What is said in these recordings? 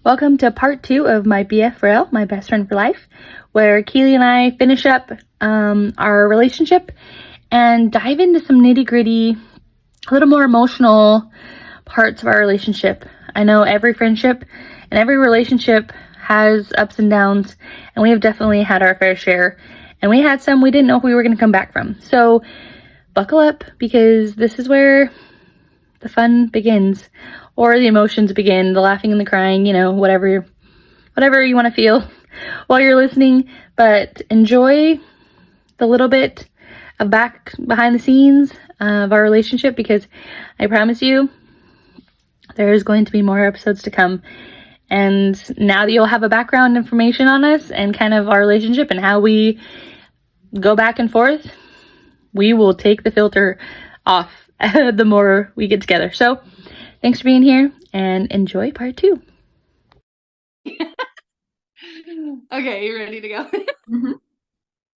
Welcome to part 2 of My BF4L, My Best Friend for Life, where Keely and I finish up our relationship and dive into some nitty-gritty, a little more emotional parts of our relationship. I know every friendship and every relationship has ups and downs, and we have definitely had our fair share, and we had some we didn't know if we were going to come back from. So buckle up, because this is where the fun begins, or the emotions begin, the laughing and the crying, whatever you want to feel while you're listening. But enjoy the little bit of behind the scenes of our relationship, because I promise you there is going to be more episodes to come. And now that you'll have a background information on us and kind of our relationship and how we go back and forth, we will take the filter off the more we get together. So thanks for being here, and enjoy part 2. Okay, you ready to go? Mm-hmm.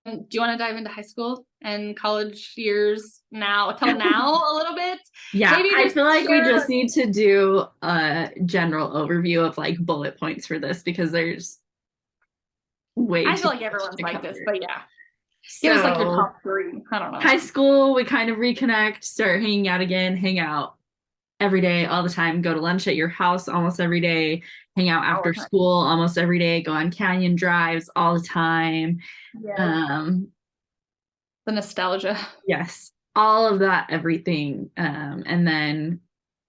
Do you want to dive into high school and college years till now a little bit? Yeah, I feel like we just need to do a general overview of like bullet points for this, because there's I feel like everyone's like this, but yeah. So, give us like your top 3. I don't know. High school, we kind of reconnect, start hanging out again, hang out every day, all the time, go to lunch at your house almost every day, hang out after school almost every day, go on canyon drives all the time. Yeah. The nostalgia. Yes, all of that, everything. And then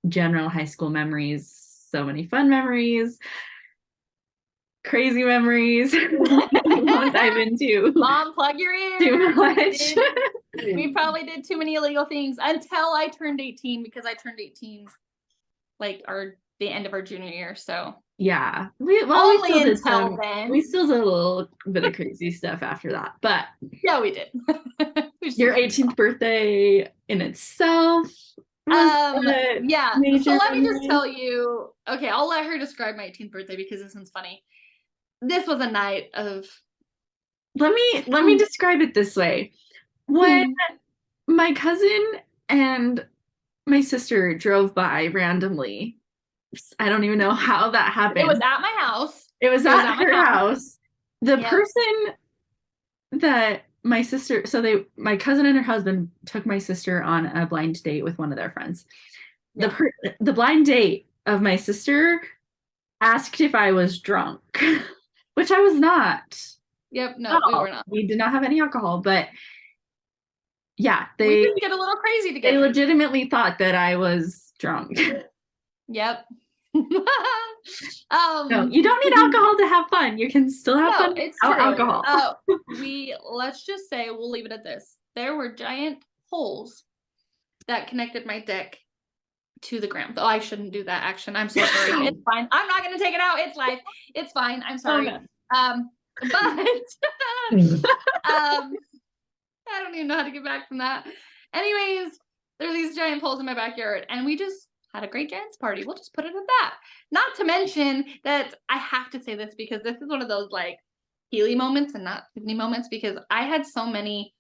general high school memories, so many fun memories, crazy memories. We won't dive into. Mom, plug your ears. Too much. We probably did too many illegal things until I turned 18, because I turned 18 like the end of our junior year. So yeah, we still did a little bit of crazy stuff after that, but yeah, we did. Your 18th birthday in itself. Yeah. So let me just tell you. Okay, I'll let her describe my 18th birthday, because this one's funny. This was a night of. Let me describe it this way. When my cousin and my sister drove by randomly, I don't even know how that happened. It was at my house. It was at her house. The person that my sister, my cousin and her husband took my sister on a blind date with one of their friends. Yeah. The blind date of my sister asked if I was drunk, which I was not. Yep, no, we were not. We did not have any alcohol, but yeah, we did get a little crazy together. They legitimately thought that I was drunk. Yep. No, you don't need alcohol to have fun. You can still have fun without alcohol. Let's just say, we'll leave it at this. There were giant holes that connected my dick to the ground. Oh, I shouldn't do that action. I'm so sorry. It's fine. I'm not going to take it out. It's live. It's fine. I'm sorry. But I don't even know how to get back from that. Anyways, there's these giant holes in my backyard, and we just had a great dance party. We'll just put it at that. Not to mention that I have to say this, because this is one of those like Keely moments and not Tifannee moments, because I had so many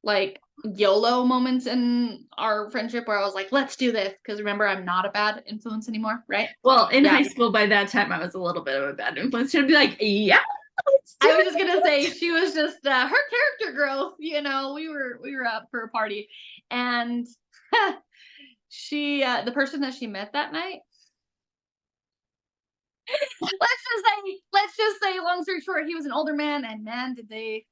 like YOLO moments in our friendship where I was like, let's do this. Because remember, I'm not a bad influence anymore, right? Well, in high school, by that time, I was a little bit of a bad influence. She'd be like, yeah. I was just gonna say, she was just her character growth. We were up for a party, and she the person that she met that night. Let's just say, long story short, he was an older man, and man, did they,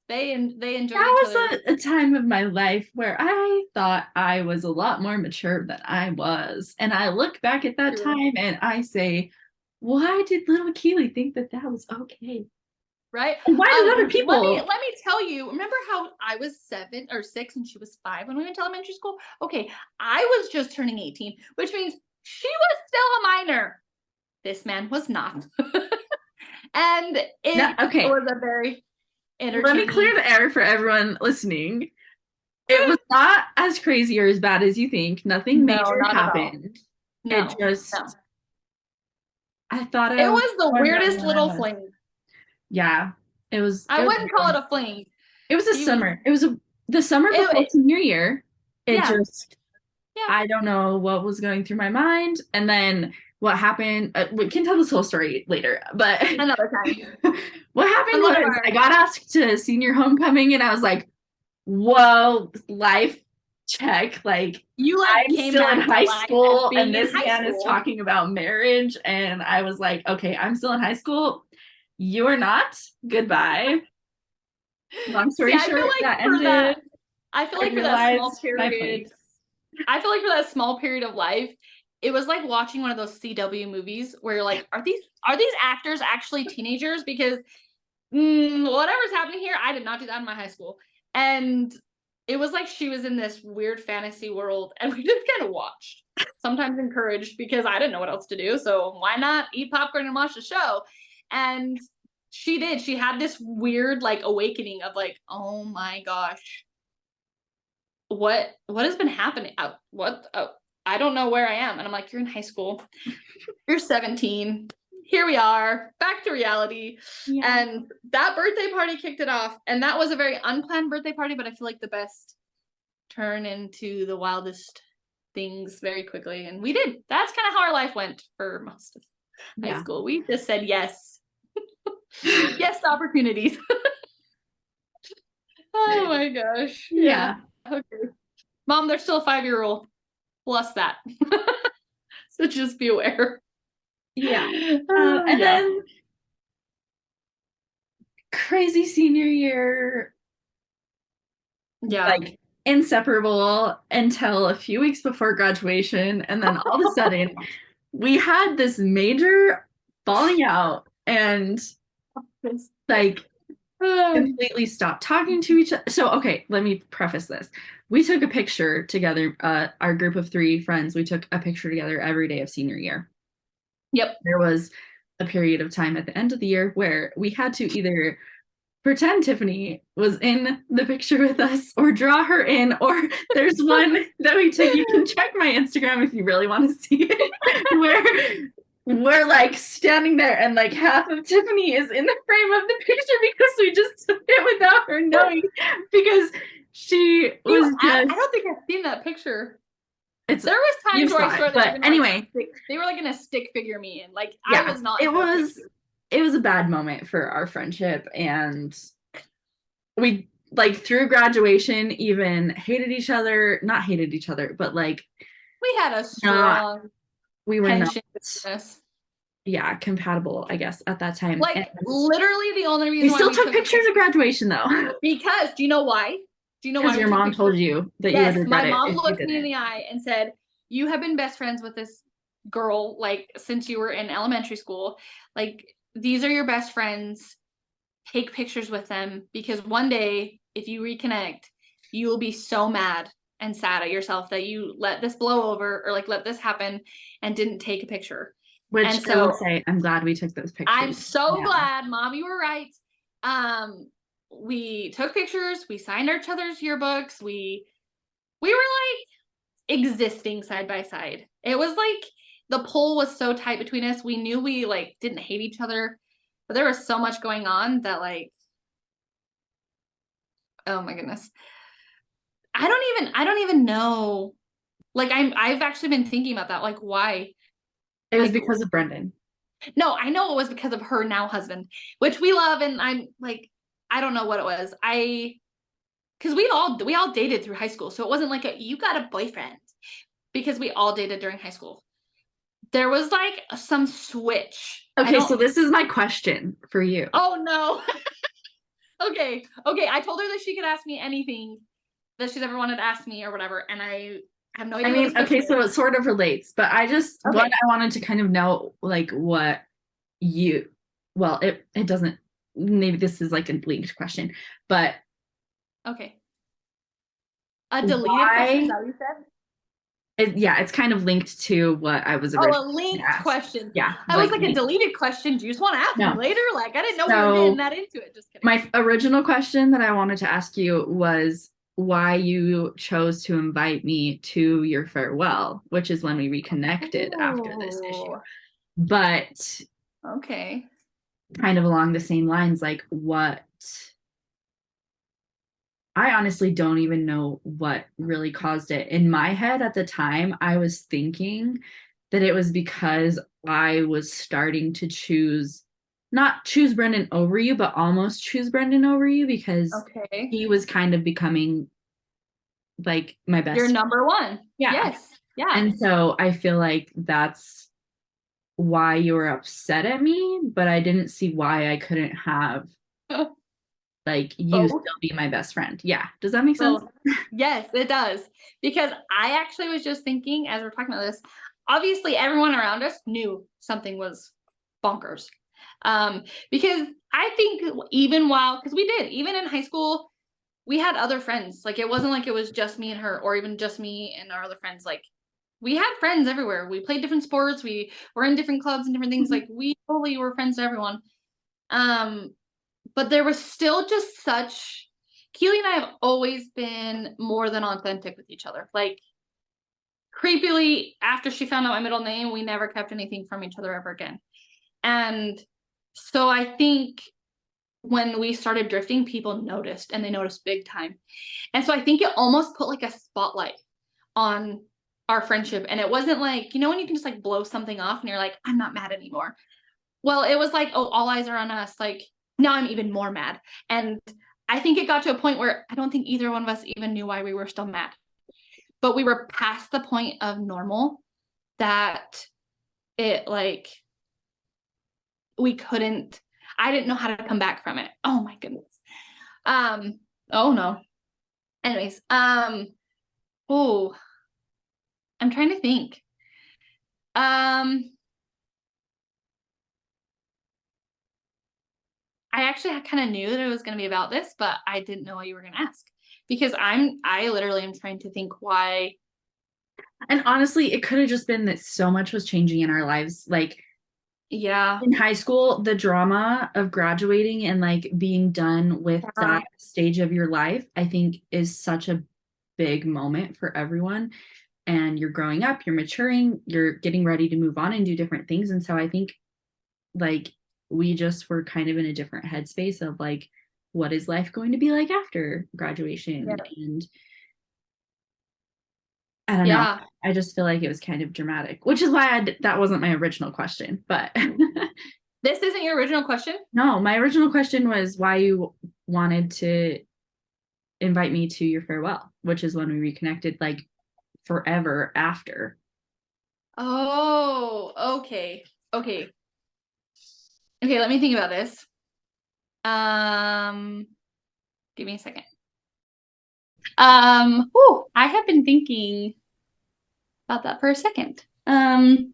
they enjoyed. That was a time of my life where I thought I was a lot more mature than I was, and I look back at that time and I say, why did little Keely think that was okay? Right? And why did other people? Let me tell you. Remember how I was 7 or 6 and she was 5 when we went to elementary school? Okay, I was just turning 18, which means she was still a minor. This man was not. And it was a very entertaining. Let me clear the air for everyone listeing. It was not as crazy or as bad as you think. Nothing major happened. No, it just. No. I thought it was the weirdest little fling. Yeah, it was. I wouldn't call it a fling. It was a summer. It was the summer before senior year. It just. Yeah. I don't know what was going through my mind, and then what happened, we can tell this whole story later, but Another time. what happened Another was time. I got asked to senior homecoming and I was like, whoa, life check. Like, You like I'm came still in back to high life as school being and in this high man is school. talking about marriage. And I was like, okay, I'm still in high school. You are not. Goodbye. Long story See, I short, feel like that for that, ended. I feel I like for that small realized my period, place. I feel like for that small period of life, it was like watching one of those CW movies where you're like, are these actors actually teenagers? Because whatever's happening here, I did not do that in my high school. And it was like she was in this weird fantasy world, and we just kind of watched, sometimes encouraged because I didn't know what else to do. So why not eat popcorn and watch the show? And she did. She had this weird like awakening of like, oh my gosh, what has been happening? I don't know where I am. And I'm like, you're in high school. You're 17. Here we are, back to reality. Yeah. And that birthday party kicked it off. And that was a very unplanned birthday party, but I feel like the best turn into the wildest things very quickly. And we did. That's kind of how our life went for most of high school. We just said yes. Yes to opportunities. Oh my gosh. Yeah. Okay. Mom, there's still a 5-year rule. Plus that. So just be aware. Yeah. And then crazy senior year, like inseparable until a few weeks before graduation. And then all of a sudden, we had this major falling out and like completely stopped talking to each other. So, okay, let me preface this. We took a picture together, our group of 3 friends, we took a picture together every day of senior year. Yep. There was a period of time at the end of the year where we had to either pretend Tifannee was in the picture with us or draw her in, or there's one that we took, you can check my Instagram if you really want to see it, where we're like standing there and like half of Tifannee is in the frame of the picture because we just took it without her knowing, because she was just, I don't think I've seen that picture. There was times where I swear but anyway, they were like gonna stick figure me in. Like yeah, I was not. It was a bad moment for our friendship, and we like through graduation even hated each other, not hated each other, but like we had a strong we were tension not compatible, I guess, at that time. Like, and literally the only reason we still took pictures of graduation though. Because do you know why? Do you know why? Because your mom told you that you would regret it. Yes, my mom looked me in the eye and said, "You have been best friends with this girl like since you were in elementary school. Like these are your best friends. Take pictures with them because one day if you reconnect, you will be so mad and sad at yourself that you let this blow over or like let this happen and didn't take a picture." Which and so, I will say, I'm glad we took those pictures. I'm so glad, Mom, you were right. We took pictures. We signed each other's yearbooks. We were like existing side by side. It was like the pull was so tight between us. We knew we like didn't hate each other, but there was so much going on that like, oh my goodness. I don't even know. Like I've actually been thinking about that. Like why? It was because of Brendan. No, I know it was because of her now husband, which we love, and I'm like, I don't know what it was. Because we all dated through high school, so it wasn't like you got a boyfriend, because we all dated during high school. There was like some switch. Okay, so this is my question for you. Oh no. Okay. I told her that she could ask me anything that she's ever wanted to ask me or whatever, and I have no idea. I mean, okay, so it sort of relates, but I just I wanted to kind of know like what you, well, it doesn't, maybe this is like a linked question, but okay. A deleted question, is that what you said? Yeah, it's kind of linked to what I was originally a linked asked. question. Yeah. I was like a deleted question. Do you just want to ask me later? Like I didn't know we were getting that into it. Just kidding. My original question that I wanted to ask you was why you chose to invite me to your farewell, which is when we reconnected after this issue. But okay, kind of along the same lines, like what, I honestly don't even know what really caused it. In my head at the time, I was thinking that it was because I was starting to not choose Brendan over you, but almost choose Brendan over you, because Okay. he was kind of becoming like my best Your friend. number one. Yeah. Yes. Yeah. And so I feel like that's why you were upset at me, but I didn't see why I couldn't have like you still be my best friend. Yeah. Does that make sense? Yes, it does. Because I actually was just thinking, as we're talking about this, obviously everyone around us knew something was bonkers. Because I think because we did, even in high school, we had other friends. Like, it wasn't like it was just me and her, or even just me and our other friends. Like, we had friends everywhere. We played different sports. We were in different clubs and different things. Like, we totally were friends to everyone. But there was still just such Keely and I have always been more than authentic with each other. Like, creepily, after she found out my middle name, we never kept anything from each other ever again. And so I think when we started drifting, people noticed, and they noticed big time. And so I think it almost put like a spotlight on our friendship. And it wasn't like, when you can just like blow something off and you're like, I'm not mad anymore. Well, it was like, oh, all eyes are on us. Like, now I'm even more mad. And I think it got to a point where I don't think either one of us even knew why we were still mad. But we were past the point of normal that it like, I didn't know how to come back from it. Oh my goodness. Oh no. Anyways, oh, I'm trying to think. I actually kind of knew that it was going to be about this, but I didn't know what you were going to ask, because I literally am trying to think why. And honestly, it could have just been that so much was changing in our lives. Like, Yeah. in high school, the drama of graduating and like being done with that stage of your life, I think is such a big moment for everyone. And you're growing up, you're maturing, you're getting ready to move on and do different things. And so I think like we just were kind of in a different headspace of like, what is life going to be like after graduation? Yeah. And I don't know. I just feel like it was kind of dramatic, which is why that wasn't my original question. But this isn't your original question? No, my original question was why you wanted to invite me to your farewell, which is when we reconnected like forever after. Oh, okay. Okay, let me think about this. Give me a second. I have been thinking about that for a second. I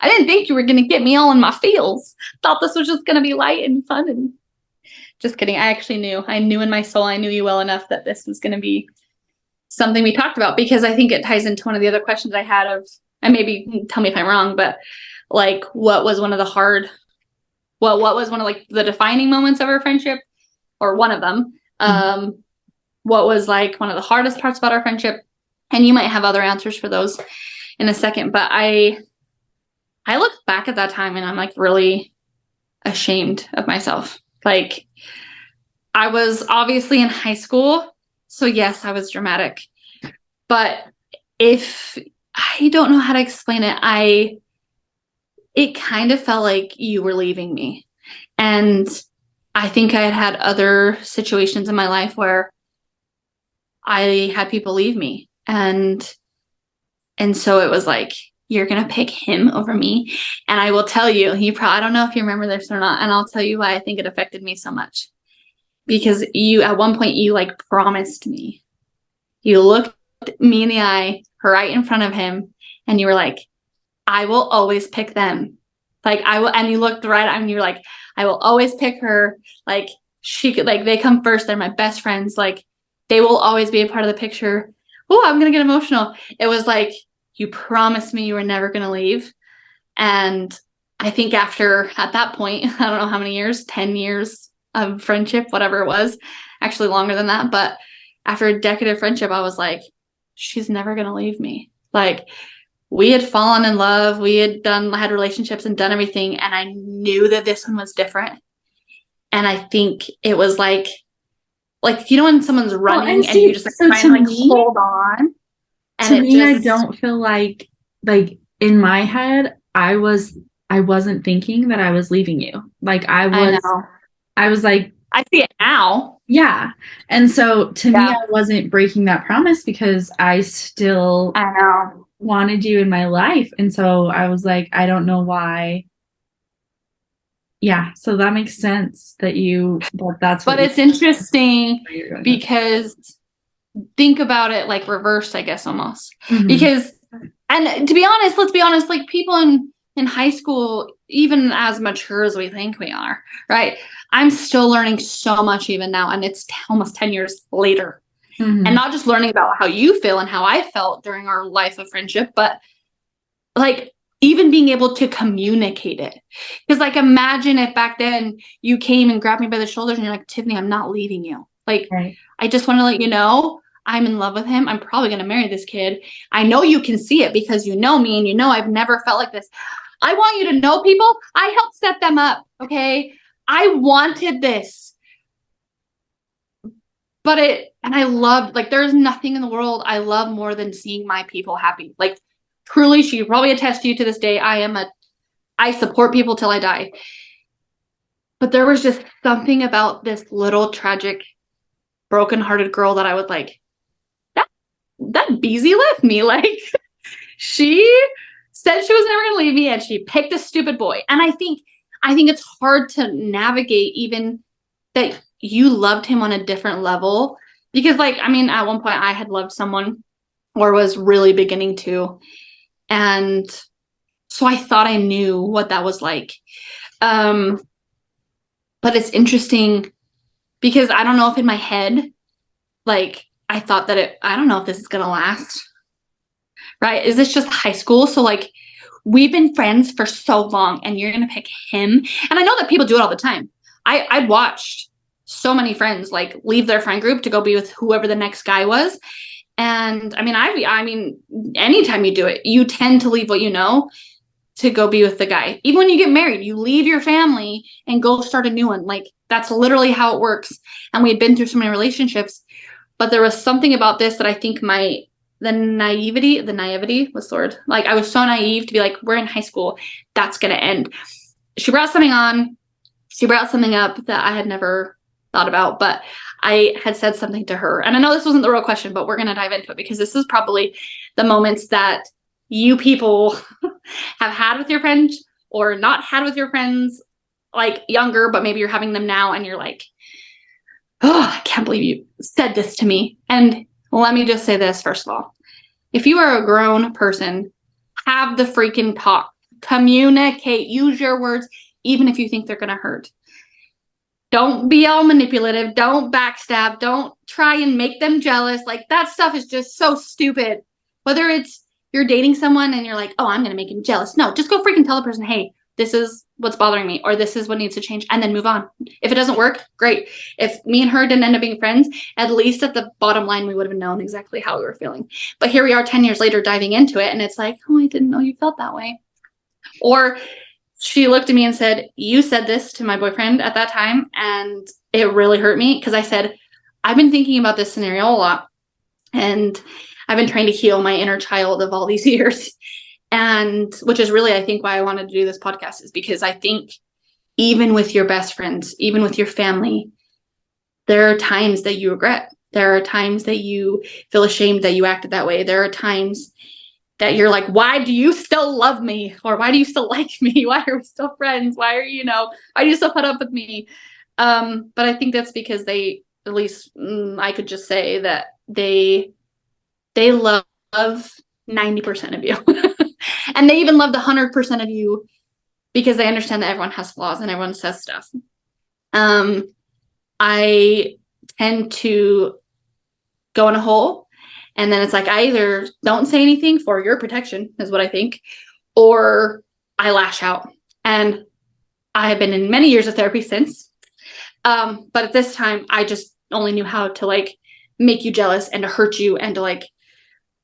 didn't think you were gonna get me all in my feels. Thought this was just gonna be light and fun, and just kidding. I knew in my soul, I knew you well enough that this was gonna be something we talked about, because I think it ties into one of the other questions I had and maybe tell me if I'm wrong, but like, what was one of like the defining moments of our friendship, or one of them? What was like one of the hardest parts about our friendship? And you might have other answers for those in a second, but I look back at that time and I'm like really ashamed of myself. Like, I was obviously in high school, so yes, I was dramatic. But if I don't know how to explain it, it kind of felt like you were leaving me. And I think I had other situations in my life where I had people leave me. And so it was like, you're going to pick him over me. And I will tell you, I don't know if you remember this or not, and I'll tell you why I think it affected me so much. Because at one point, you like promised me. You looked me in the eye, right in front of him, and you were like, I will always pick them. Like, I will, and you looked right at me and you were like, I will always pick her. Like, she could, like, they come first. They're my best friends. Like, they will always be a part of the picture. Oh, I'm going to get emotional. It was like, you promised me you were never going to leave. And I think at that point, I don't know how many years, 10 years of friendship, whatever it was, actually longer than that. But after a decade of friendship, I was like, she's never going to leave me. Like, we had fallen in love. We had had relationships and done everything. And I knew that this one was different. And I think it was like, when someone's running and you just like trying to hold on. And to me, I don't feel like in my head, I wasn't thinking that I was leaving you. Like I know. was like, I see it now. yeah. And so to me, Yeah. I wasn't breaking that promise because I still I know. wanted you in my life. And so I was like, I don't know why. Yeah. So that makes sense that that's what But it's interesting because think about it like reversed, I guess, almost. Because, and to be honest, let's be honest, like people in high school, even as mature as we think we are, right? I'm still learning so much even now, and it's almost 10 years later. And not just learning about how you feel and how I felt during our life of friendship, but like even being able to communicate it. Because like imagine if back then you came and grabbed me by the shoulders and you're like, Tiffany, I'm not leaving you. Like, I just want to let you know I'm in love with him. I'm probably going to marry this kid. I know you can see it because you know me and you know I've never felt like this. I want you to know, people, I helped set them up, okay? I wanted this. And I loved, like, there's nothing in the world I love more than seeing my people happy. Like, truly, she could probably attest to you to this day. I support people till I die. But there was just something about this little tragic, brokenhearted girl that I would like, that Beezy left me. Like, she said she was never going to leave me and she picked a stupid boy. And I think it's hard to navigate even that you loved him on a different level. Because like, I mean, at one point I had loved someone or was really beginning to. And so I thought I knew what that was like. But it's interesting because I don't know if in my head, like I thought that I don't know if this is going to last. Right? Is this just high school? So like we've been friends for so long and you're going to pick him. And I know that people do it all the time. I'd watched so many friends like leave their friend group to go be with whoever the next guy was. And I mean, anytime you do it, you tend to leave what you know to go be with the guy. Even when you get married, you leave your family and go start a new one. Like that's literally how it works. And we had been through so many relationships, but there was something about this that I think the naivety was the word. Like I was so naive to be like, we're in high school, that's going to end. She brought something up that I had never thought about, but I had said something to her. And I know this wasn't the real question, but we're going to dive into it because this is probably the moments that you people have had with your friends or not had with your friends, like younger, but maybe you're having them now and you're like, oh, I can't believe you said this to me. And let me just say this, first of all. If you are a grown person, have the freaking talk. Communicate. Use your words, even if you think they're going to hurt. Don't be all manipulative. Don't backstab. Don't try and make them jealous. Like that stuff is just so stupid. Whether it's you're dating someone and you're like, oh, I'm going to make him jealous. No, just go freaking tell the person, hey, this is what's bothering me, or this is what needs to change, and then move on. If it doesn't work, great. If me and her didn't end up being friends, at least at the bottom line, we would have known exactly how we were feeling. But here we are 10 years later diving into it, and it's like, oh, I didn't know you felt that way. Or she looked at me and said, you said this to my boyfriend at that time, and it really hurt me because I said, I've been thinking about this scenario a lot, and I've been trying to heal my inner child of all these years. And which is really, I think, why I wanted to do this podcast, is because I think even with your best friends, even with your family, there are times that you regret. There are times that you feel ashamed that you acted that way. There are times that you're like, why do you still love me? Or why do you still like me? Why are we still friends? Why are you, why do you still put up with me? But I think that's because they, at least I could just say that they love 90% of you. And they even love the 100% of you because they understand that everyone has flaws and everyone says stuff. I tend to go in a hole, and then it's like I either don't say anything for your protection, is what I think, or I lash out. And I have been in many years of therapy since. But at this time, I just only knew how to like make you jealous and to hurt you and to like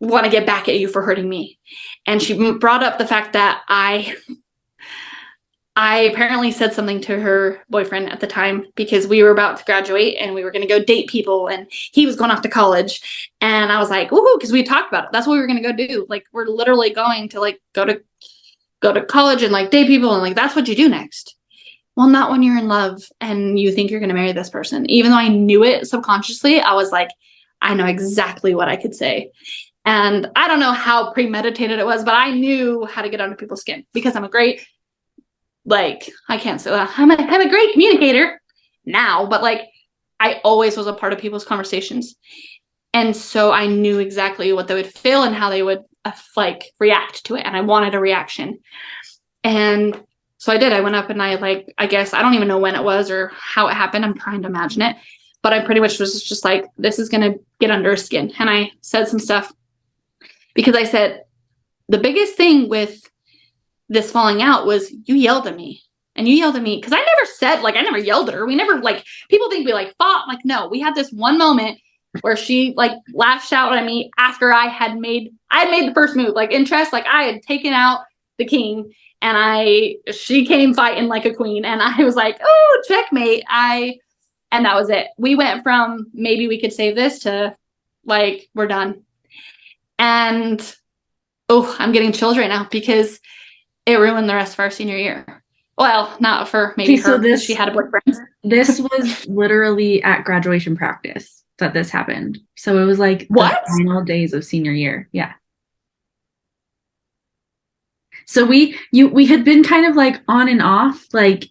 want to get back at you for hurting me. And she brought up the fact that I I apparently said something to her boyfriend at the time because we were about to graduate and we were going to go date people and he was going off to college. And I was like, woohoo, because we talked about it. That's what we were going to go do. Like, we're literally going to like go to college and like date people. And like, that's what you do next. Well, not when you're in love and you think you're going to marry this person. Even though I knew it subconsciously, I was like, I know exactly what I could say. And I don't know how premeditated it was, but I knew how to get under people's skin because I'm a great, like, I can't say that. I'm a great communicator now, but like, I always was a part of people's conversations. And so I knew exactly what they would feel and how they would like react to it. And I wanted a reaction. And so I did. I went up and I guess I don't even know when it was or how it happened. I'm trying to imagine it. But I pretty much was just like, this is going to get under her skin. And I said some stuff because I said, the biggest thing with this falling out was you yelled at me. And you yelled at me because I never said, like, I never yelled at her. We never, like, people think we like fought. Like, no, we had this one moment where she like lashed out at me after I had made the first move, like in chess, like I had taken out the king and she came fighting like a queen. And I was like, oh, checkmate. And that was it. We went from maybe we could save this to like, we're done. And oh, I'm getting chills right now because it ruined the rest of our senior year. Well, not for maybe her because she had a boyfriend. This was literally at graduation practice that this happened. So it was like the final days of senior year. Yeah. So we had been kind of like on and off, like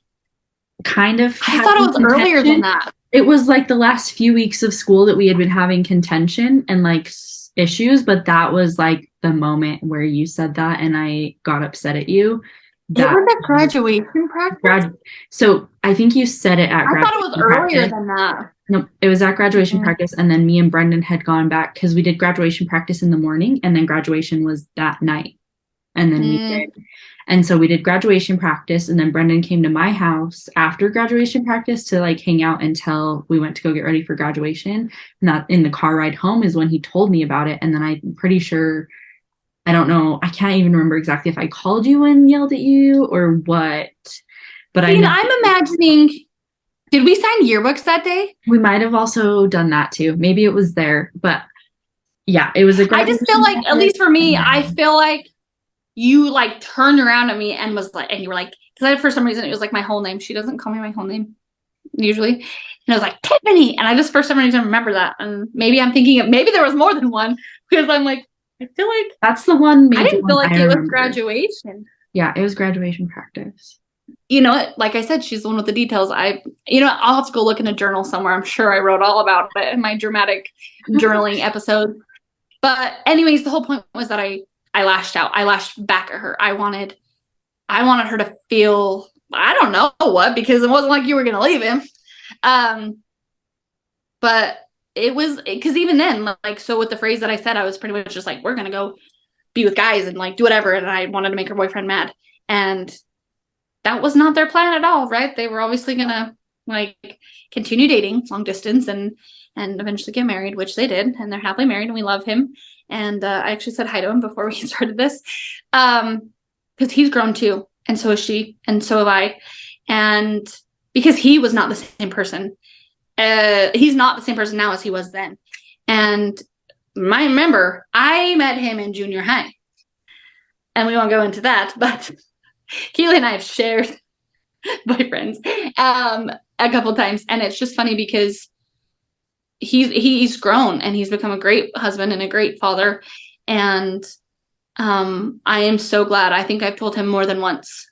kind of. I thought it was earlier than that. It was like the last few weeks of school that we had been having contention and like issues, but that was like the moment where you said that and I got upset at you. That was at graduation practice? So I think you said it at graduation. I thought it was earlier than that. No, it was at graduation practice. And then me and Brendan had gone back because we did graduation practice in the morning and then graduation was that night. And then we did. And so we did graduation practice and then Brendan came to my house after graduation practice to like hang out until we went to go get ready for graduation. And that in the car ride home is when he told me about it. And then I'm pretty sure, I don't know, I can't even remember exactly if I called you and yelled at you or what. But I'm imagining, did we sign yearbooks that day? We might have also done that too. Maybe it was there, but yeah, it was a I just feel like, at least for me, I feel like you like turned around at me and was like, and you were like, because for some reason it was like my whole name. She doesn't call me my whole name usually. And I was like, Tifannee. And I just for some reason remember that. And maybe I'm thinking of, maybe there was more than one because I'm like, I feel like that's the one. I didn't feel like it was graduation. Yeah, it was graduation practice. You know what? Like I said, she's the one with the details. I'll have to go look in a journal somewhere. I'm sure I wrote all about it in my dramatic journaling episode. But anyways, the whole point was that I lashed out. I lashed back at her. I wanted her to feel, I don't know what, because it wasn't like you were going to leave him. But it was, because even then, like, so with the phrase that I said, I was pretty much just like, we're going to go be with guys and like do whatever. And I wanted to make her boyfriend mad. And that was not their plan at all, right? They were obviously going to like continue dating long distance and eventually get married, which they did. And they're happily married and we love him. And I actually said hi to him before we started this because he's grown too. And so is she. And so have I. And because he was not the same person. He's not the same person now as he was then. And I remember I met him in junior high. And we won't go into that, but Keely and I have shared boyfriends a couple of times. And it's just funny because he's grown and he's become a great husband and a great father. And I am so glad. I think I've told him more than once.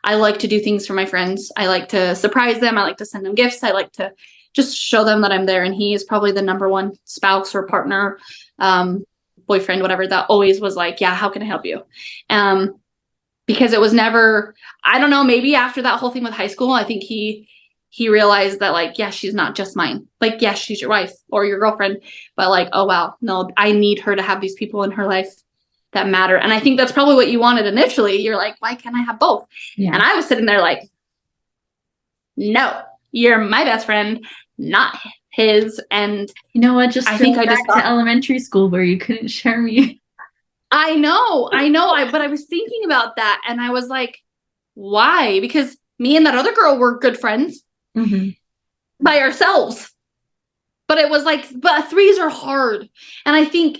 I like to do things for my friends. I like to surprise them. I like to send them gifts. I like to just show them that I'm there. And he is probably the number one spouse or partner, boyfriend, whatever, that always was like, yeah, how can I help you? Because it was never, I don't know, maybe after that whole thing with high school, I think he realized that like, yeah, she's not just mine. Like, yes, she's your wife or your girlfriend, but like, oh, wow, no, I need her to have these people in her life that matter. And I think that's probably what you wanted initially. You're like, why can't I have both? Yeah. And I was sitting there like, no, you're my best friend, not his. And you know what? I think I just got to elementary school where you couldn't share me. I know. But I was thinking about that and I was like, why? Because me and that other girl were good friends by ourselves. But it was like, but threes are hard. And I think,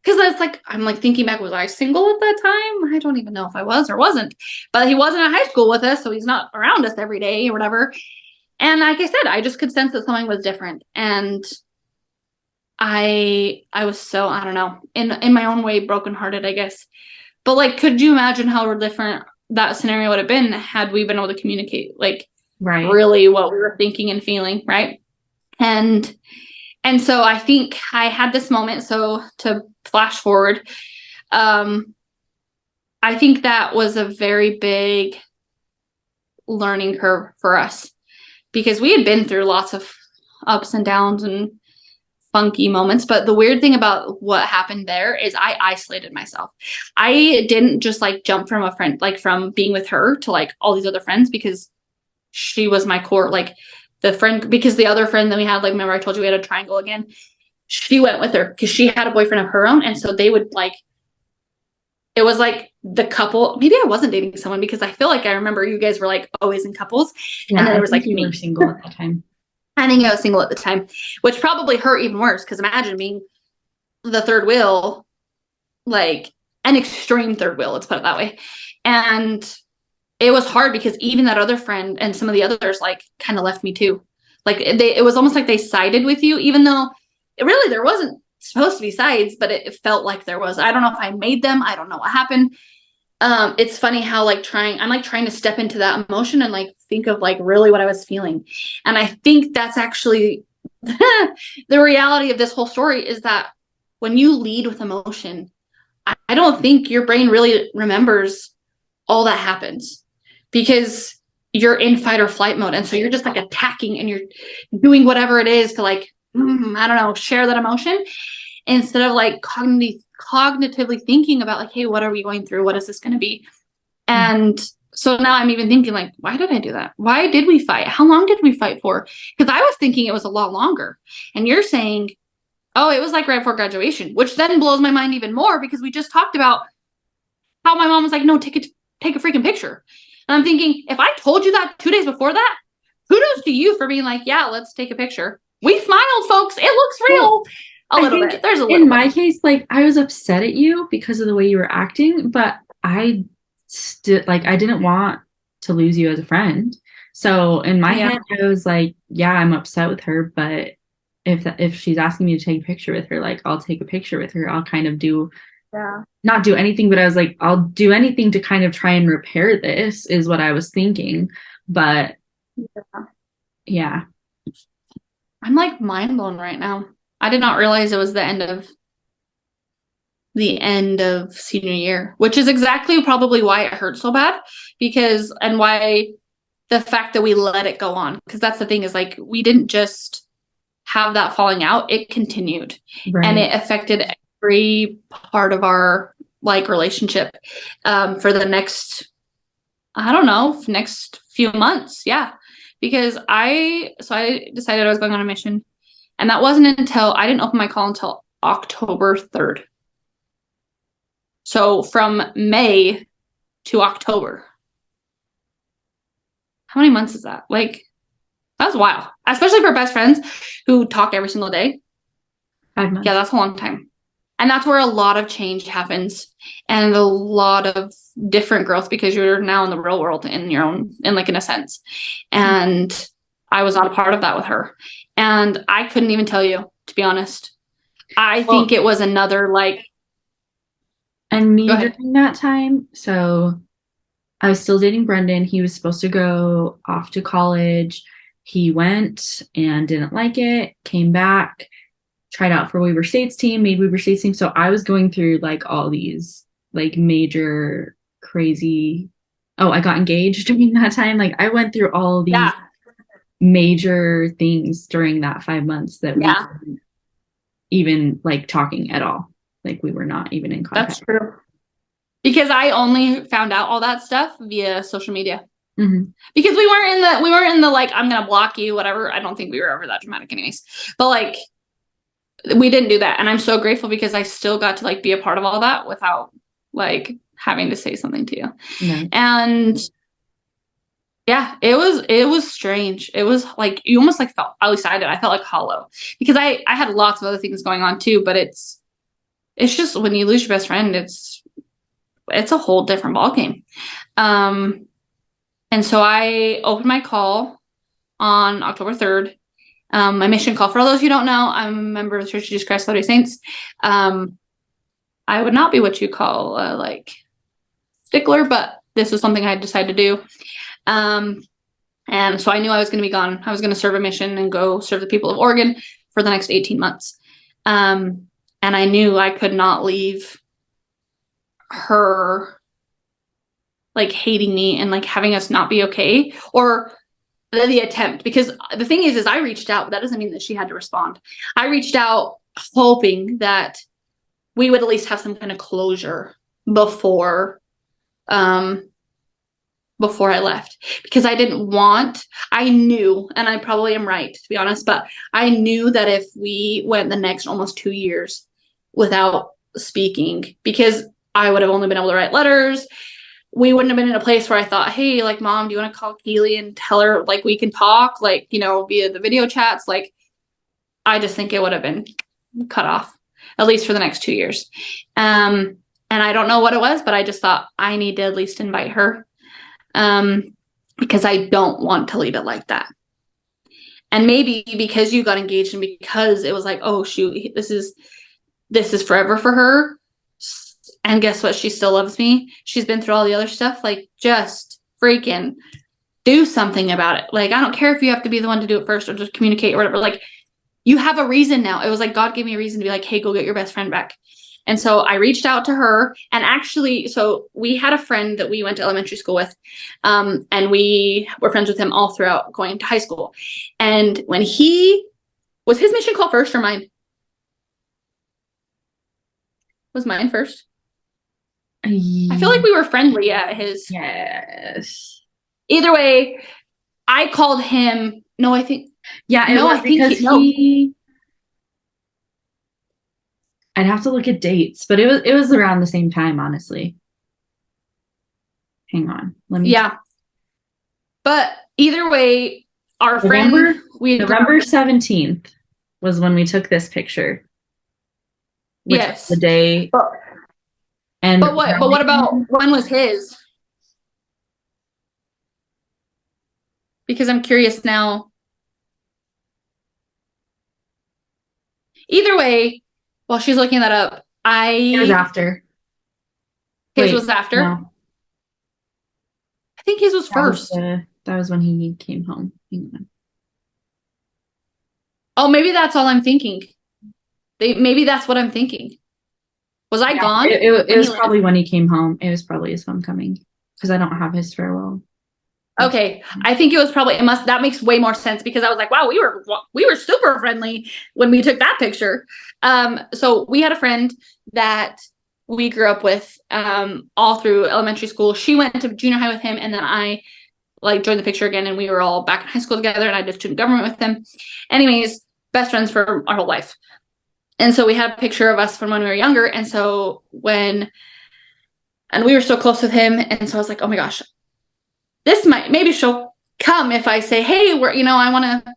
because it's like, I'm like thinking back, was I single at that time? I don't even know if I was or wasn't. But he wasn't in high school with us, so he's not around us every day or whatever. And like I said, I just could sense that something was different. And I was so, I don't know, in my own way, brokenhearted, I guess. But like, could you imagine how different that scenario would have been had we been able to communicate, like, really what we were thinking and feeling, right? And so I think I had this moment. So to flash forward, I think that was a very big learning curve for us, because we had been through lots of ups and downs and funky moments. But the weird thing about what happened there is I isolated myself. I didn't just like jump from a friend, like from being with her to like all these other friends, because she was my core, like the friend, because the other friend that we had, like, remember I told you we had a triangle again, she went with her because she had a boyfriend of her own. And so they would like, it was like the couple, maybe I wasn't dating someone, because I feel like I remember you guys were like always in couples. Yeah, and then there was like you were single at that time. I think I was single at the time, which probably hurt even worse, because imagine being the third wheel, like an extreme third wheel, let's put it that way. And it was hard because even that other friend and some of the others like kind of left me too. Like it was almost like they sided with you, even though really there wasn't supposed to be sides, but it felt like there was. I don't know if I made them. I don't know what happened. It's funny how like I'm trying to step into that emotion and like think of like really what I was feeling. And I think that's actually the reality of this whole story, is that when you lead with emotion, I don't think your brain really remembers all that happens, because you're in fight or flight mode. And so you're just like attacking and you're doing whatever it is to like, I don't know, share that emotion, instead of like cognitively thinking about like, hey, what are we going through? What is this going to be? And so now I'm even thinking like, why did I do that? Why did we fight? How long did we fight for? Because I was thinking it was a lot longer. And you're saying, oh, it was like right before graduation, which then blows my mind even more, because we just talked about how my mom was like, no, take a freaking picture. And I'm thinking, if I told you that 2 days before that, kudos to you for being like, yeah, let's take a picture. We smiled, folks. It looks real. A little bit. There's a little in my case, like I was upset at you because of the way you were acting, but I didn't want to lose you as a friend. So in my head, I was like, yeah, I'm upset with her, but if she's asking me to take a picture with her, like I'll take a picture with her. I'll kind of not do anything, but I was like, I'll do anything to kind of try and repair this, is what I was thinking. But yeah. I'm like mind blown right now. I did not realize it was the end of senior year, which is exactly probably why it hurt so bad, and why the fact that we let it go on. Because that's the thing, is like, we didn't just have that falling out, it continued. And it affected every part of our like relationship for the next, I don't know, next few months. Yeah. Because I decided I was going on a mission. And that wasn't until I didn't open my call until October 3rd. So from May to October. How many months is that? Like, that's a while. Especially for best friends who talk every single day. 5 months. Yeah, that's a long time. And that's where a lot of change happens, and a lot of different growth, because you're now in the real world in your own, in a sense. And I was not a part of that with her. And I couldn't even tell you, to be honest. I think it was another like. And me during that time, so I was still dating Brendan. He was supposed to go off to college. He went and didn't like it, came back, tried out for Weber State's team, made Weber State's team. So I was going through like all these like major crazy. Oh, I got engaged during that time. Like I went through all these major things during that 5 months that we weren't even like talking at all. Like we were not even in contact. That's true. Because I only found out all that stuff via social media. Because we weren't in the like, I'm gonna block you, whatever. I don't think we were ever that dramatic anyways. But like, we didn't do that. And I'm so grateful, because I still got to like be a part of all that without like having to say something to you. And Yeah, it was strange. It was like you almost like felt, at least I did. I felt like hollow because I had lots of other things going on too, but it's just when you lose your best friend, it's a whole different ballgame. And so I opened my call on October 3rd. My mission call, for all those who don't know, I'm a member of the Church of Jesus Christ of Latter-day Saints. I would not be what you call like stickler, but this was something I had decided to do. And so I knew I was going to be gone. I was going to serve a mission and go serve the people of Oregon for the next 18 months. And I knew I could not leave her like hating me and like having us not be okay, or the attempt, because the thing is I reached out, but that doesn't mean that she had to respond. I reached out hoping that we would at least have some kind of closure before I left, because I knew, and I probably am right to be honest, but I knew that if we went the next almost 2 years without speaking, because I would have only been able to write letters, we wouldn't have been in a place where I thought, hey, like, Mom, do you want to call Keely and tell her, like, we can talk, like, you know, via the video chats? Like, I just think it would have been cut off, at least for the next 2 years. And I don't know what it was, but I just thought I need to at least invite her, because I don't want to leave it like that. And maybe because you got engaged and because it was like, oh, shoot, this is forever for her. And guess what? She still loves me. She's been through all the other stuff. Like, just freaking do something about it. Like, I don't care if you have to be the one to do it first or just communicate or whatever. Like, you have a reason now. It was like God gave me a reason to be like, hey, go get your best friend back. And so I reached out to her, and actually, so we had a friend that we went to elementary school with, and we were friends with him all throughout going to high school. And when was his mission call first or mine? Was mine first? I feel like we were friendly at his. Yes. Either way, I called him. No, I think. Yeah, it was because I'd have to look at dates, but it was around the same time, honestly. Hang on. Let me. Yeah. But either way, our friend. November 17th was when we took this picture. Yes. The day. But what about, when was his? Because I'm curious now. Either way, while she's looking that up, it was after. His was after? No. I think his was first. That was when he came home. Hang on. Oh, maybe that's all I'm thinking. Maybe that's what I'm thinking. Was I gone? It was probably when he came home. It was probably his homecoming, because I don't have his farewell. Okay, I think it was probably, that makes way more sense, because I was like, wow, we were super friendly when we took that picture. So we had a friend that we grew up with all through elementary school. She went to junior high with him, and then I like joined the picture again, and we were all back in high school together, and I did student government with them. Anyways, best friends for our whole life. And so we had a picture of us from when we were younger. And so and we were so close with him. And so I was like, oh my gosh, maybe she'll come if I say, hey, I want to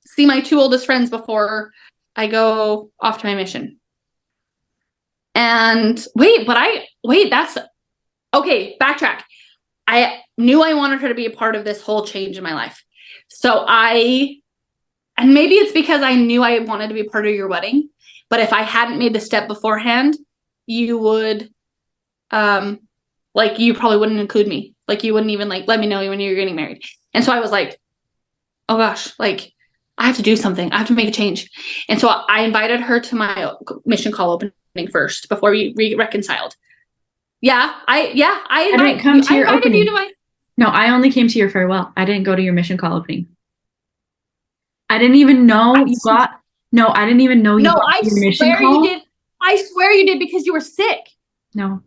see my 2 oldest friends before I go off to my mission. And that's okay. Backtrack. I knew I wanted her to be a part of this whole change in my life. So and maybe it's because I knew I wanted to be a part of your wedding, but if I hadn't made the step beforehand, you would, you probably wouldn't include me. Like, you wouldn't even let me know when you were getting married. And so I was like, oh gosh, I have to do something. I have to make a change. And so I invited her to my mission call opening first before we reconciled. Yeah, I didn't come to your opening. No, I only came to your farewell. I didn't go to your mission call opening. I didn't even know I didn't even know you got your mission call. You did. I swear you did, because you were sick. No,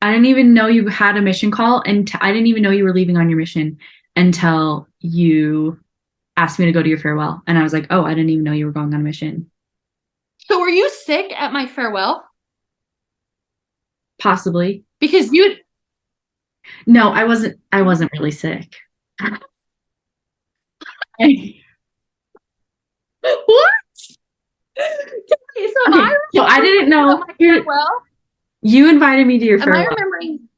I didn't even know you had a mission call, and I didn't even know you were leaving on your mission until you asked me to go to your farewell. And I was like, oh, I didn't even know you were going on a mission. So were you sick at my farewell? Possibly. Because No, I wasn't really sick. What? Okay, so am Okay, so I didn't know. Well, You invited me to your am I farewell. remembering?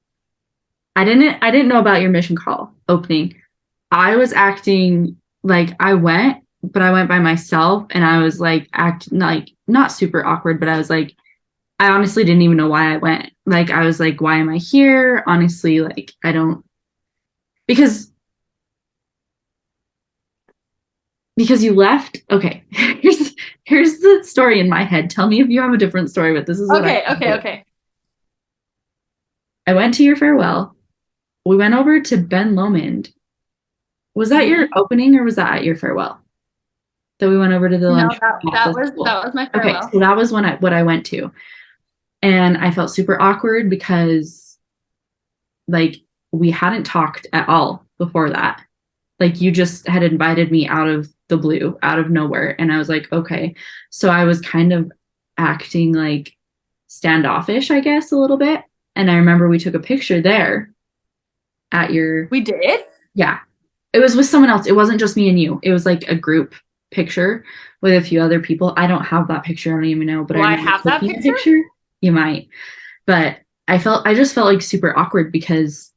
I didn't know about your mission call opening. I was acting like I went, but I went by myself, and I was like acting like not super awkward, but I was like, I honestly didn't even know why I went. Like I was like, why am I here? Honestly, like I don't, because you left. Okay, here's the story in my head. Tell me if you have a different story, but this is what Okay. I went to your farewell. We went over to Ben Lomond. Was that your opening or was that at your farewell? That we went over to the No, lunch. that was my farewell. Okay, so that was what I went to. And I felt super awkward because like we hadn't talked at all before that. Like you just had invited me out of the blue, out of nowhere. And I was like, okay. So I was kind of acting like standoffish, I guess, a little bit. And I remember we took a picture there at your. We did? Yeah. It was with someone else. It wasn't just me and you. It was like a group picture with a few other people. I don't have that picture. I don't even know. But Will I remember have that taking a picture? You might. But I just felt like super awkward because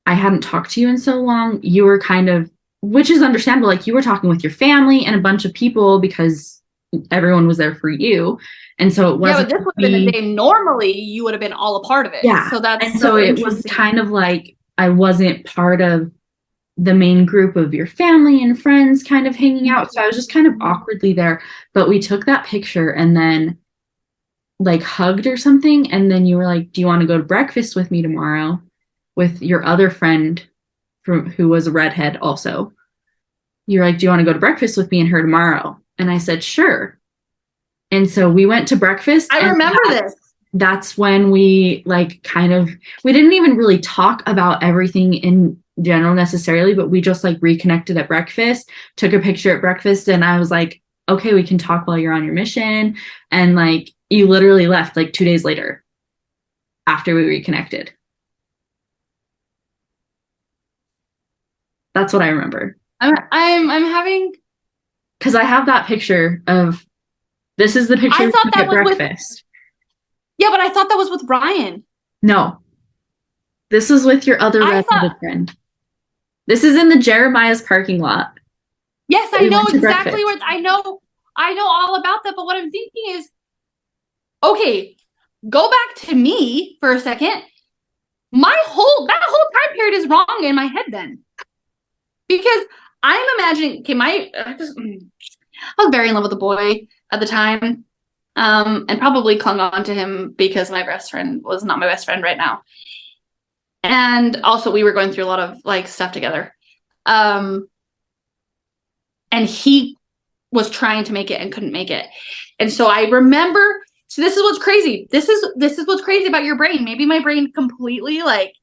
I hadn't talked to you in so long. You were kind of, which is understandable. Like you were talking with your family and a bunch of people because everyone was there for you. And so it wasn't. Yeah, but this would have been the day normally you would have been all a part of it. Yeah. So that's and so it was kind of like I wasn't part of the main group of your family and friends kind of hanging out. So I was just kind of awkwardly there. But we took that picture and then like hugged or something. And then you were like, do you want to go to breakfast with me tomorrow with your other friend who was a redhead also? You're like, do you want to go to breakfast with me and her tomorrow? And I said, sure. And so we went to breakfast. I remember this. That's when we like kind of, we didn't even really talk about everything in general necessarily, but we just like reconnected at breakfast, took a picture at breakfast, and I was like, okay, we can talk while you're on your mission. And like you literally left like 2 days later after we reconnected. That's what I remember. I'm having, because I have that picture of, this is the picture we took at breakfast. Yeah, but I thought that was with Ryan. No, this was with your other redheaded friend. This is in the Jeremiah's parking lot. Yes, I know exactly where. I know all about that. But what I'm thinking is, okay, go back to me for a second. That whole time period is wrong in my head then, because I'm imagining. Okay, I was very in love with the boy at the time, and probably clung on to him because my best friend was not my best friend right now. And also we were going through a lot of like stuff together. And he was trying to make it and couldn't make it. And so I remember, so this is what's crazy. This is what's crazy about your brain. Maybe my brain completely like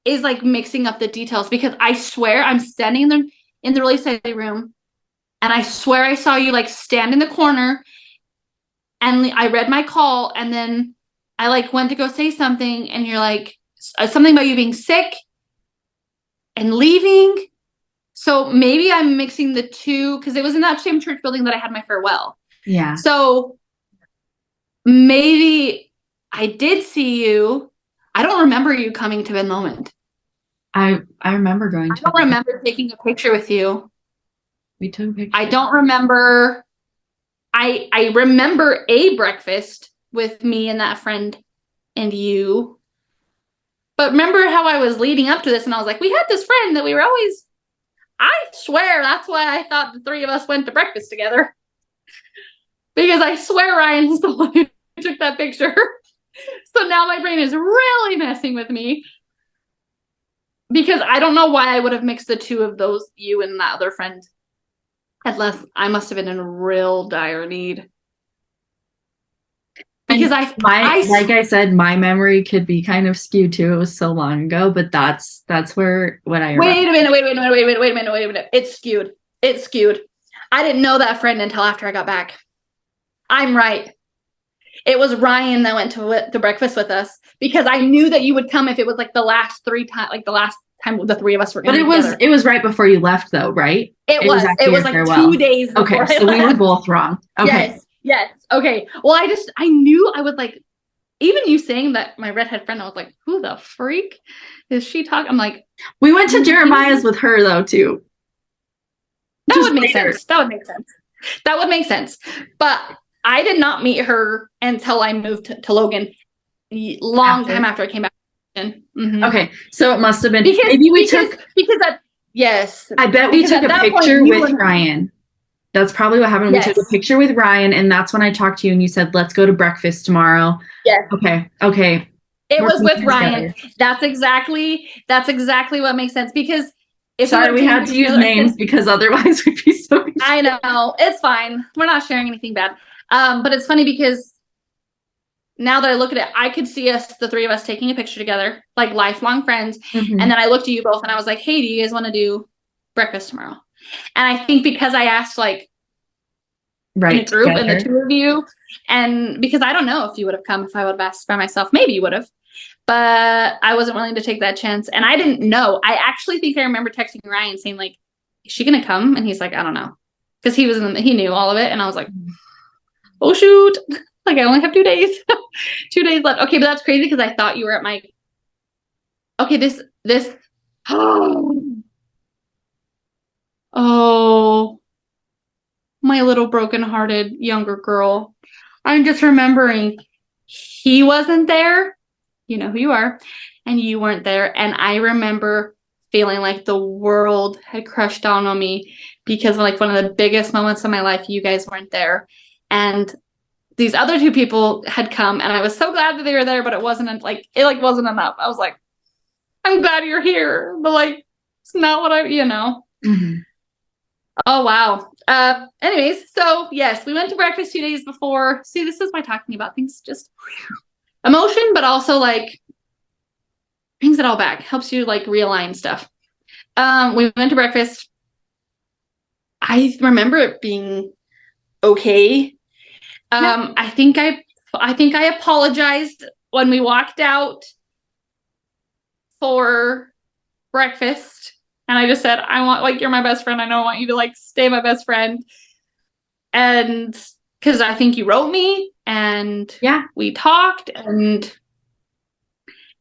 is like mixing up the details, because I swear I'm standing in the release study room, and I swear I saw you like stand in the corner, and I read my call, and then I like went to go say something, and you're like, something about you being sick and leaving. So maybe I'm mixing the two, because it was in that same church building that I had my farewell. Yeah. So maybe I did see you. I don't remember you coming to Ben Lomond. I remember going to. I don't remember taking a picture with you. We took a picture. I don't remember. I remember a breakfast with me and that friend and you. But remember how I was leading up to this, and I was like, we had this friend that we were always, I swear that's why I thought the three of us went to breakfast together. Because I swear Ryan's the one who took that picture. So now my brain is really messing with me. Because I don't know why I would have mixed the two of those, you and that other friend. Unless I must have been in real dire need. Because like I said, my memory could be kind of skewed too. It was so long ago, but that's where what I remember. Wait a minute. It's skewed. I didn't know that friend until after I got back. I'm right. It was Ryan that went to breakfast with us, because I knew that you would come if it was like the last time the three of us were But going to be together. it was right before you left though, right? It was your like farewell. 2 days before Okay, I so we were left. both wrong. Okay. Yes. Okay. Well, I knew I would like, even you saying that my redhead friend, I was like, who the freak is she talking? I'm like, We went to Jeremiah's with her though too. That would make sense. That would make sense. But I did not meet her until I moved to Logan, time after I came back. Mm-hmm. Okay, so it must have been because that. Yes, I bet we took a picture with Ryan. That's probably what happened. Yes. We took a picture with Ryan, and that's when I talked to you, and you said, "Let's go to breakfast tomorrow." Yes. Okay. It was with Ryan. That's exactly what makes sense because. Sorry, we had to use names because otherwise we'd be so confused. I know. It's fine. We're not sharing anything bad. But it's funny because now that I look at it, I could see us, the three of us, taking a picture together, like lifelong friends. Mm-hmm. And then I looked at you both and I was like, hey, do you guys want to do breakfast tomorrow? And I think because I asked like in a group and the two of you, and because I don't know if you would have come if I would have asked by myself, maybe you would have. But I wasn't willing to take that chance. And I didn't know. I actually think I remember texting Ryan saying, like, is she going to come? And he's like, I don't know. Because he knew all of it. And I was like, oh, shoot. Like, I only have 2 days. 2 days left. Okay, but that's crazy because I thought you were at my. Okay, this. Oh, my little brokenhearted younger girl. I'm just remembering he wasn't there. You know who you are, and you weren't there. And I remember feeling like the world had crushed down on me because like one of the biggest moments of my life, you guys weren't there. And these other two people had come, and I was so glad that they were there, but it wasn't wasn't enough. I was like, I'm glad you're here, but like, it's not what Mm-hmm. Oh, wow. Anyways, so yes, we went to breakfast 2 days before. See, this is why talking about things just emotion, but also like brings it all back, helps you like realign stuff. We went to breakfast. I remember it being okay. I think I apologized when we walked out for breakfast, and I just said, I want, like, you're my best friend. I know I want you to like stay my best friend. And because I think you wrote me, and we talked, and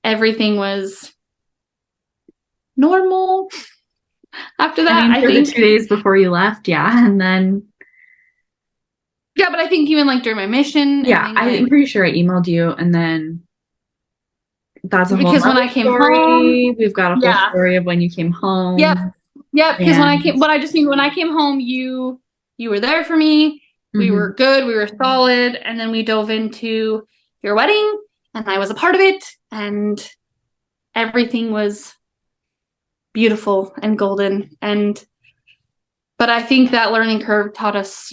everything was normal after that. I think the 2 days before you left, and then but I think even like during my mission, I'm pretty sure I emailed you, and then that's a whole because when I came home, we've got a whole story of when you came home. Because when I came, what I just mean when I came home, you were there for me. We were good. We were solid, and then we dove into your wedding, and I was a part of it, and everything was beautiful and golden. But I think that learning curve taught us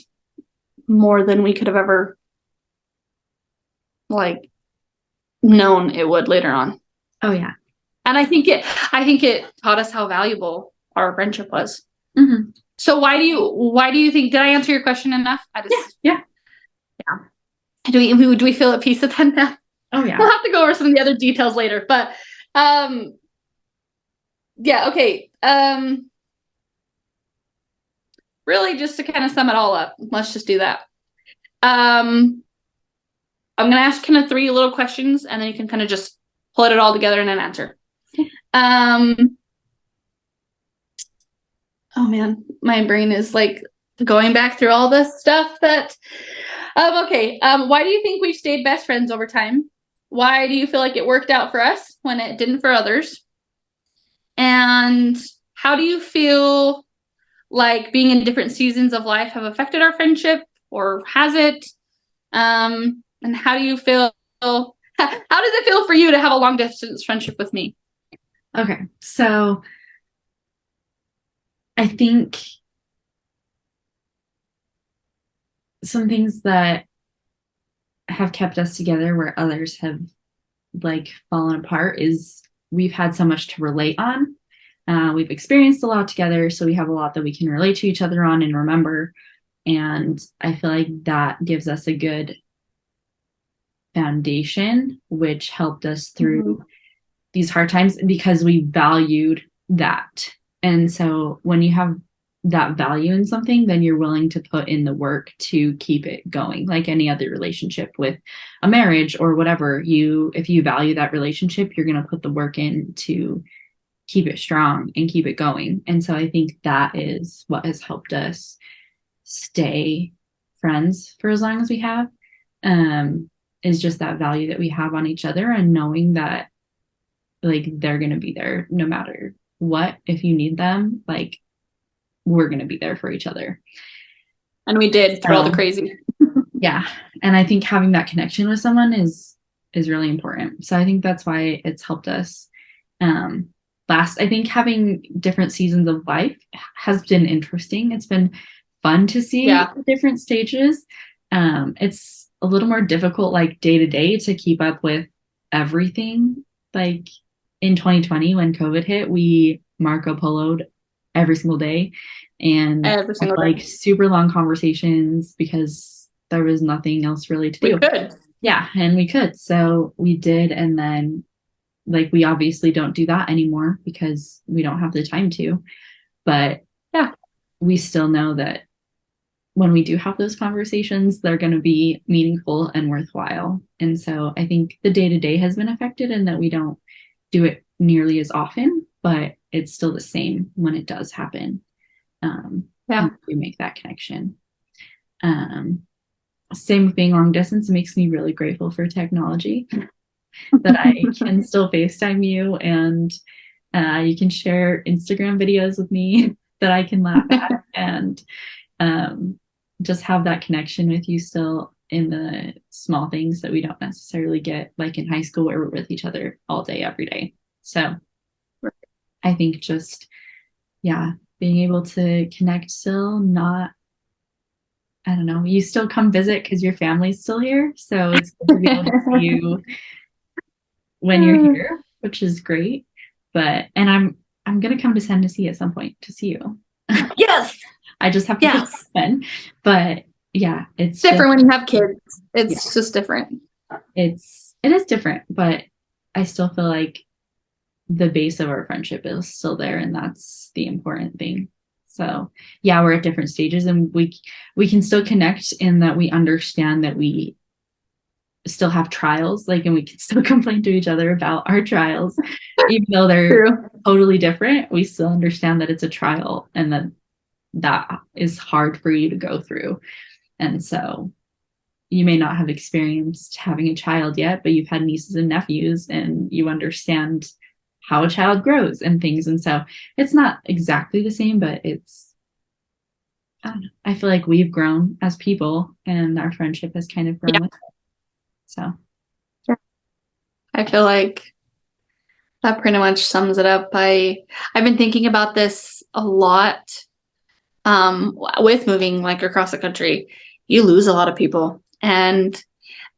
more than we could have ever like known it would later on. Oh yeah. And I think it taught us how valuable our friendship was. So why do you think, did I answer your question enough? Yeah. Do we feel at peace with that now? Oh yeah. We'll have to go over some of the other details later, but okay. Really just to kind of sum it all up, let's just do that. I'm going to ask kind of 3 little questions, and then you can kind of just put it all together in an answer. Oh man, my brain is like going back through all this stuff that, okay. Why do you think we've stayed best friends over time? Why do you feel like it worked out for us when it didn't for others? And how do you feel like being in different seasons of life have affected our friendship, or has it? And how do you feel, how does it feel for you to have a long distance friendship with me? Okay, so I think some things that have kept us together where others have like fallen apart is we've had so much to relate on. We've experienced a lot together, so we have a lot that we can relate to each other on and remember. And I feel like that gives us a good foundation, which helped us through these hard times because we valued that. And so when you have that value in something, then you're willing to put in the work to keep it going. Like any other relationship with a marriage or whatever, if you value that relationship, you're going to put the work in to keep it strong and keep it going. And so I think that is what has helped us stay friends for as long as we have, is just that value that we have on each other, and knowing that like they're going to be there no matter what. If you need them, like we're going to be there for each other. And we did through all the crazy. Yeah. And I think having that connection with someone is really important. So I think that's why it's helped us. I think having different seasons of life has been interesting. It's been fun to see the different stages. It's a little more difficult, like day to day, to keep up with everything. Like in 2020, when COVID hit, we Marco Polo'd every single day, and super long conversations because there was nothing else really to do. We could. Yeah, and we could. So we did, and then like we obviously don't do that anymore because we don't have the time to. But yeah, we still know that when we do have those conversations, they're going to be meaningful and worthwhile. And so I think the day-to-day has been affected, and that we don't do it nearly as often, but it's still the same when it does happen. We make that connection. Same with being long distance. It makes me really grateful for technology that I can still FaceTime you, and you can share Instagram videos with me that I can laugh at, and just have that connection with you still in the small things that we don't necessarily get like in high school, where we're with each other all day, every day. So I think just, being able to connect still, I don't know, you still come visit because your family's still here. So it's good to be able to see you when you're here, which is great. And I'm going to come to Tennessee at some point to see you. Yes. I just have to then. But yeah, it's different when you have kids. It's just different. It is different, but I still feel like the base of our friendship is still there, and that's the important thing. So we're at different stages, and we can still connect in that we understand that we still have trials, like, and we can still complain to each other about our trials, even though they're totally different. We still understand that it's a trial, and that is hard for you to go through. And so you may not have experienced having a child yet, but you've had nieces and nephews, and you understand how a child grows and things. And so it's not exactly the same, but it's, I don't know, I feel like we've grown as people, and our friendship has kind of grown with it. So I feel like that pretty much sums it up. I've been thinking about this a lot. With moving like across the country, you lose a lot of people. And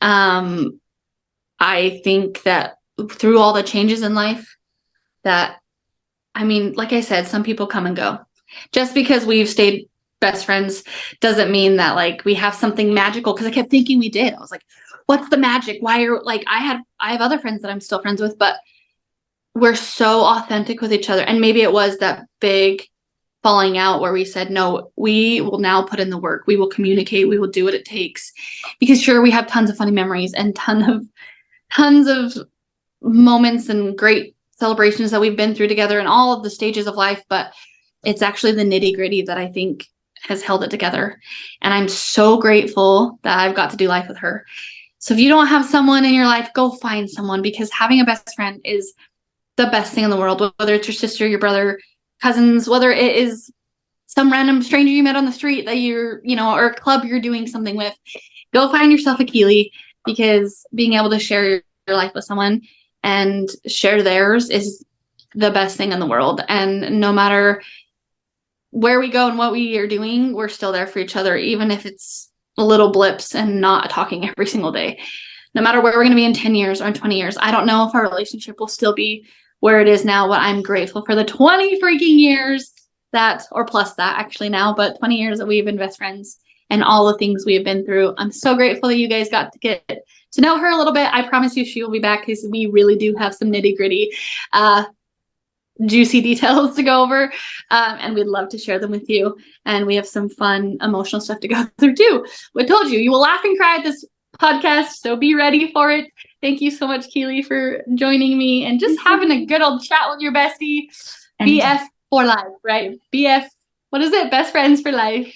I think that through all the changes in life, that, I mean, like I said, some people come and go. Just because we've stayed best friends doesn't mean that like we have something magical, because I kept thinking we did. I was like, what's the magic? Why are, like, I have other friends that I'm still friends with, but we're so authentic with each other. And maybe it was that big falling out where we said, no, we will now put in the work. We will communicate. We will do what it takes. Because sure, we have tons of funny memories and tons of moments and great celebrations that we've been through together in all of the stages of life. But it's actually the nitty gritty that I think has held it together. And I'm so grateful that I've got to do life with her. So if you don't have someone in your life, go find someone, because having a best friend is the best thing in the world, whether it's your sister, your brother, cousins, whether it is some random stranger you met on the street that you're, or a club you're doing something with. Go find yourself a Keely, because being able to share your life with someone and share theirs is the best thing in the world. And no matter where we go and what we are doing, we're still there for each other, even if it's little blips and not talking every single day. No matter where we're going to be in 10 years or in 20 years, I don't know if our relationship will still be where it is now, but I'm grateful for the 20 freaking years that, or plus that actually now, but 20 years that we've been best friends and all the things we have been through. I'm so grateful that you guys got to get to know her a little bit. I promise you she will be back, because we really do have some nitty gritty juicy details to go over, and we'd love to share them with you. And we have some fun emotional stuff to go through too. I told you, you will laugh and cry at this podcast, so be ready for it. Thank you so much, Keely, for joining me and just having a good old chat with your bestie. BF for life, right? BF, what is it? Best friends for life.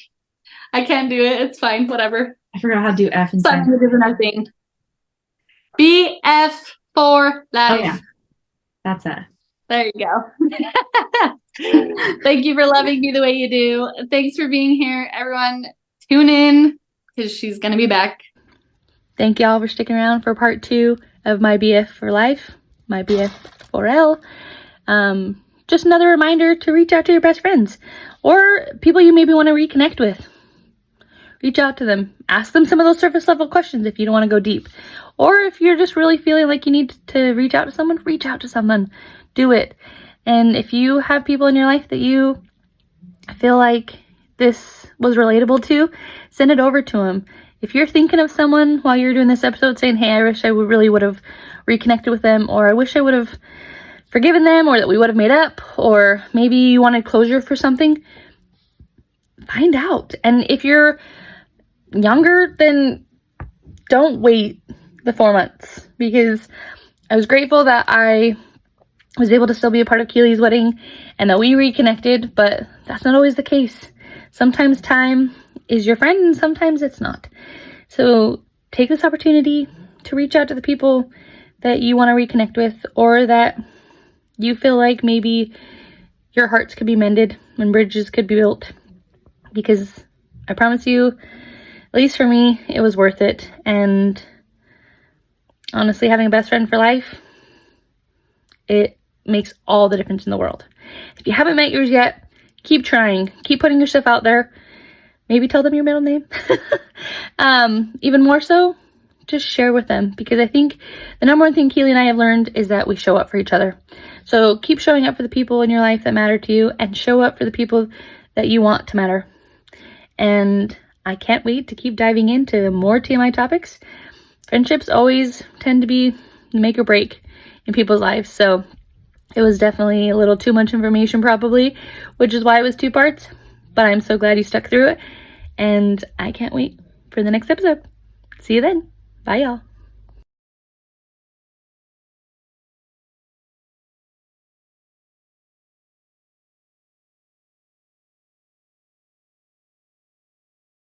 I can't do it. It's fine. Whatever. I forgot how to do F and thing. BF for life. Oh, yeah. That's it. There you go. Thank you for loving me the way you do. Thanks for being here, everyone. Tune in because she's going to be back. Thank y'all for sticking around for part 2 of My BF for Life, My BF4L. Just another reminder to reach out to your best friends or people you maybe want to reconnect with. Reach out to them. Ask them some of those surface level questions if you don't want to go deep. Or if you're just really feeling like you need to reach out to someone, reach out to someone. Do it. And if you have people in your life that you feel like this was relatable to, send it over to them. If you're thinking of someone while you're doing this episode saying, hey, I wish I really would have reconnected with them, or I wish I would have forgiven them, or that we would have made up, or maybe you wanted closure for something, find out. And if you're younger, then don't wait the 4 months, because I was grateful that I was able to still be a part of Keely's wedding and that we reconnected, but that's not always the case. Sometimes time is your friend and sometimes it's not. So take this opportunity to reach out to the people that you want to reconnect with, or that you feel like maybe your hearts could be mended and bridges could be built, because I promise you, at least for me, it was worth it. And honestly, having a best friend for life, it makes all the difference in the world. If you haven't met yours yet, keep trying. Keep putting yourself out there. Maybe tell them your middle name. Even more so, just share with them, because I think the number one thing Keely and I have learned is that we show up for each other. So keep showing up for the people in your life that matter to you, and show up for the people that you want to matter. And I can't wait to keep diving into more TMI topics. Friendships always tend to be make or break in people's lives. So it was definitely a little too much information probably, which is why it was 2 parts. But I'm so glad you stuck through it. And I can't wait for the next episode. See you then. Bye, y'all.